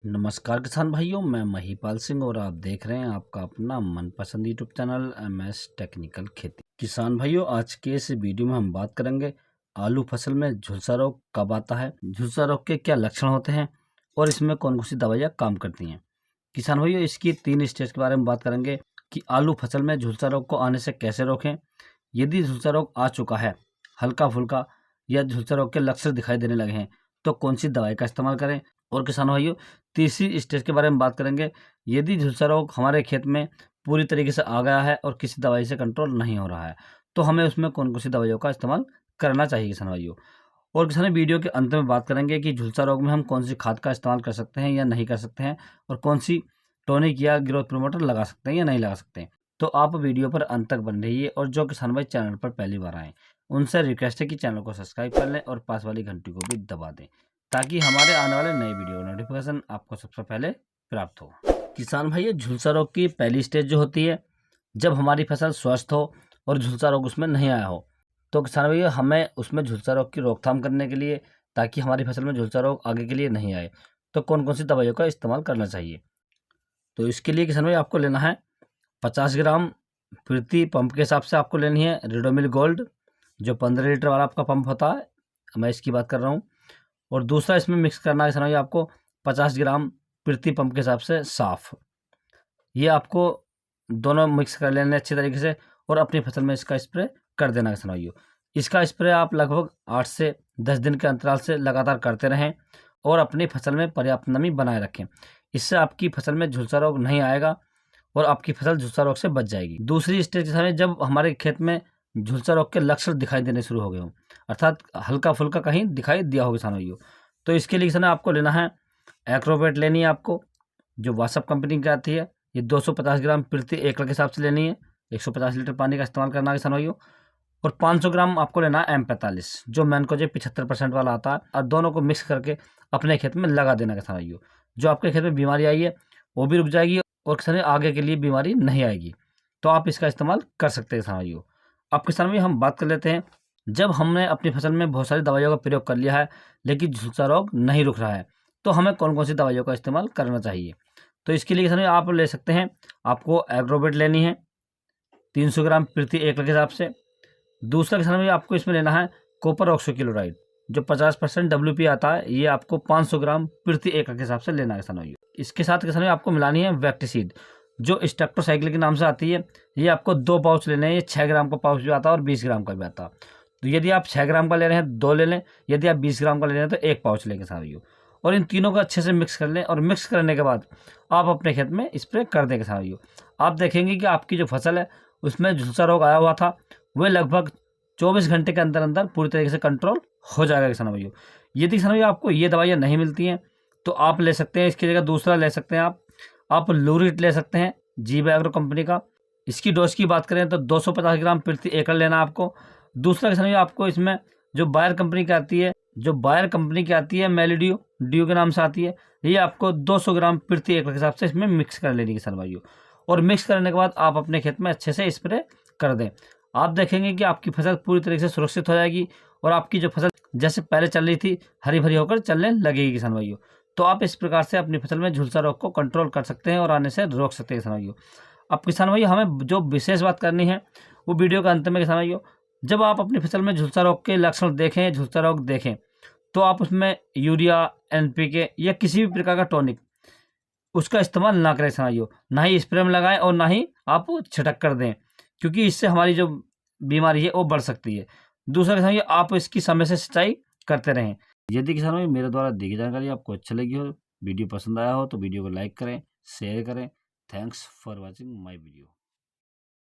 नमस्कार किसान भाइयों, मैं महिपाल सिंह और आप देख रहे हैं आपका अपना मनपसंद यूट्यूब चैनल MS टेक्निकल खेती। किसान भाइयों, आज के इस वीडियो में हम बात करेंगे आलू फसल में झुलसा रोग कब आता है, झुलसा रोग के क्या लक्षण होते हैं और इसमें कौन कौन सी दवाइयाँ काम करती हैं। किसान भाइयों, इसकी 3 स्टेज के बारे में बात करेंगे कि आलू फसल में झुलसा रोग को आने से कैसे रोकें। यदि झुलसा रोग आ चुका है, हल्का फुल्का या झुलसा रोग के लक्षण दिखाई देने लगे हैं, तो कौन सी दवाई का इस्तेमाल करें। और किसान भाइयों, तीसरी स्टेज के बारे में बात करेंगे, यदि झुलसा रोग हमारे खेत में पूरी तरीके से आ गया है और किसी दवाई से कंट्रोल नहीं हो रहा है, तो हमें उसमें कौन कौन सी दवाइयों का इस्तेमाल करना चाहिए किसान भाइयों। और किसान भाई, वीडियो के अंत में बात करेंगे कि झुलसा रोग में हम कौन सी खाद का इस्तेमाल कर सकते हैं या नहीं कर सकते हैं, और कौन सी टॉनिक या ग्रोथ प्रमोटर लगा सकते हैं या नहीं लगा सकते हैं। तो आप वीडियो पर अंत तक बने रहिए और जो किसान भाई चैनल पर पहली बार आए उनसे रिक्वेस्ट है कि चैनल को सब्सक्राइब कर लें और पास वाली घंटी को भी दबा दें, ताकि हमारे आने वाले नए वीडियो नोटिफिकेशन आपको सबसे पहले प्राप्त हो। किसान भाई, झुलसा रोग की पहली स्टेज जो होती है, जब हमारी फसल स्वस्थ हो और झुलसा रोग उसमें नहीं आया हो, तो किसान भाई हमें उसमें झुलसा रोग की रोकथाम करने के लिए, ताकि हमारी फसल में झुलसा रोग आगे के लिए नहीं आए, तो कौन कौन सी दवाइयों का इस्तेमाल करना चाहिए। तो इसके लिए किसान भाई आपको लेना है 50 ग्राम प्रति पंप के हिसाब से आपको लेनी है रिडोमिल गोल्ड, जो 15 लीटर वाला आपका पंप होता है, मैं इसकी बात कर रहा हूँ। और दूसरा इसमें मिक्स करना है किसान भाई आपको 50 ग्राम प्रति पंप के हिसाब से साफ। ये आपको दोनों मिक्स कर लेने अच्छे तरीके से और अपनी फसल में इसका स्प्रे कर देना किसान भाइयों। इसका स्प्रे आप लगभग 8 से 10 दिन के अंतराल से लगातार करते रहें और अपनी फसल में पर्याप्त नमी बनाए रखें। इससे आपकी फसल में झुलसा रोग नहीं आएगा और आपकी फसल झुलसा रोग से बच जाएगी। दूसरी स्टेज के समय जब हमारे खेत में झुलसा रोग के लक्षण दिखाई देने शुरू हो गए हों, अर्थात हल्का फुल्का कहीं दिखाई दिया हो किसान भाइयों, तो इसके लिए किसान आपको लेना है एक्रोवेट लेनी है आपको, जो वासप कंपनी की आती है। ये 250 ग्राम प्रति एकड़ के हिसाब से लेनी है। 150 लीटर पानी का इस्तेमाल करना है किसान भाइयों। और 500 ग्राम आपको लेना है M45, जो मैनकोजे 75% वाला आता है, और दोनों को मिक्स करके अपने खेत में लगा देना किसान भाइयों। जो आपके खेत में बीमारी आई है वो भी रुक जाएगी और किसान भाई आगे के लिए बीमारी नहीं आएगी, तो आप इसका इस्तेमाल कर सकते हैं किसान भाइयों। अब किसान भाई हम बात कर लेते हैं, जब हमने अपनी फसल में बहुत सारी दवाइयों का प्रयोग कर लिया है लेकिन झुलसा रोग नहीं रुक रहा है, तो हमें कौन कौन सी दवाइयों का इस्तेमाल करना चाहिए। तो इसके लिए किसान भाई आप ले सकते हैं, आपको एग्रोवेट लेनी है 300 ग्राम प्रति एकड़ के हिसाब से। दूसरा किसान भाई आपको इसमें लेना है कॉपर ऑक्सीक्लोराइड, जो 50% WP आता है, ये आपको 500 ग्राम प्रति एकड़ के हिसाब से लेना है किसान भाई। इसके साथ किसान भाई आपको मिलानी है वेक्टिसीड, जो स्टेप्टोसाइक्लिन के नाम से आती है। ये आपको 2 पाउच लेने हैं। ये 6 ग्राम का पाउच भी आता है और 20 ग्राम का भी आता है। तो यदि आप 6 ग्राम का ले रहे हैं 2 ले लें, यदि आप 20 ग्राम का ले रहे हैं तो 1 पाउच लेंगे किसान भाइयों। और इन तीनों को अच्छे से मिक्स कर लें और मिक्स करने के बाद आप अपने खेत में स्प्रे कर दें किसान भाइयों। आप देखेंगे कि आपकी जो फसल है उसमें झुलसा रोग आया हुआ था, वह लगभग 24 घंटे के अंदर अंदर पूरी तरीके से कंट्रोल हो जाएगा किसान भाइयों। यदि किसान भाइयों आपको ये दवाइयाँ नहीं मिलती हैं, तो आप ले सकते हैं, इसकी जगह दूसरा ले सकते हैं आप लूरिट ले सकते हैं, जीवा एग्रो कंपनी का। इसकी डोज की बात करें तो 250 ग्राम प्रति एकड़ लेना आपको। दूसरा किसान भाइयों आपको इसमें जो बायर कंपनी की आती है मेलिडियो ड्यू के नाम से आती है, ये आपको 200 ग्राम प्रति एकड़ के हिसाब से इसमें मिक्स कर लेनी किसान भाइयों। और मिक्स करने के बाद आप अपने खेत में अच्छे से स्प्रे कर दें। आप देखेंगे कि आपकी फसल पूरी तरीके से सुरक्षित हो जाएगी और आपकी जो फसल जैसे पहले चल रही थी हरी भरी होकर चलने लगेगी किसान भाइयों। तो आप इस प्रकार से अपनी फसल में झुलसा रोग को कंट्रोल कर सकते हैं और आने से रोक सकते हैं किसान भाइयों। अब किसान भाइयों, हमें जो विशेष बात करनी है वो वीडियो के अंत में किसान भाइयों, जब आप अपनी फसल में झुलसा रोग के लक्षण देखें, झुलसा रोग देखें, तो आप उसमें यूरिया, NPK या किसी भी प्रकार का टॉनिक उसका इस्तेमाल ना करें किसान भाइयों। ना ही स्प्रे में लगाएं और ना ही आप छिड़क कर दें, क्योंकि इससे हमारी जो बीमारी है वो बढ़ सकती है। दूसरा किसान भाई, आप इसकी समय से सिंचाई करते रहें। यदि किसान भाई मेरे द्वारा दी गई जानकारी आपको अच्छी लगी हो, वीडियो पसंद आया हो, तो वीडियो को लाइक करें, शेयर करें। Thanks for watching my video.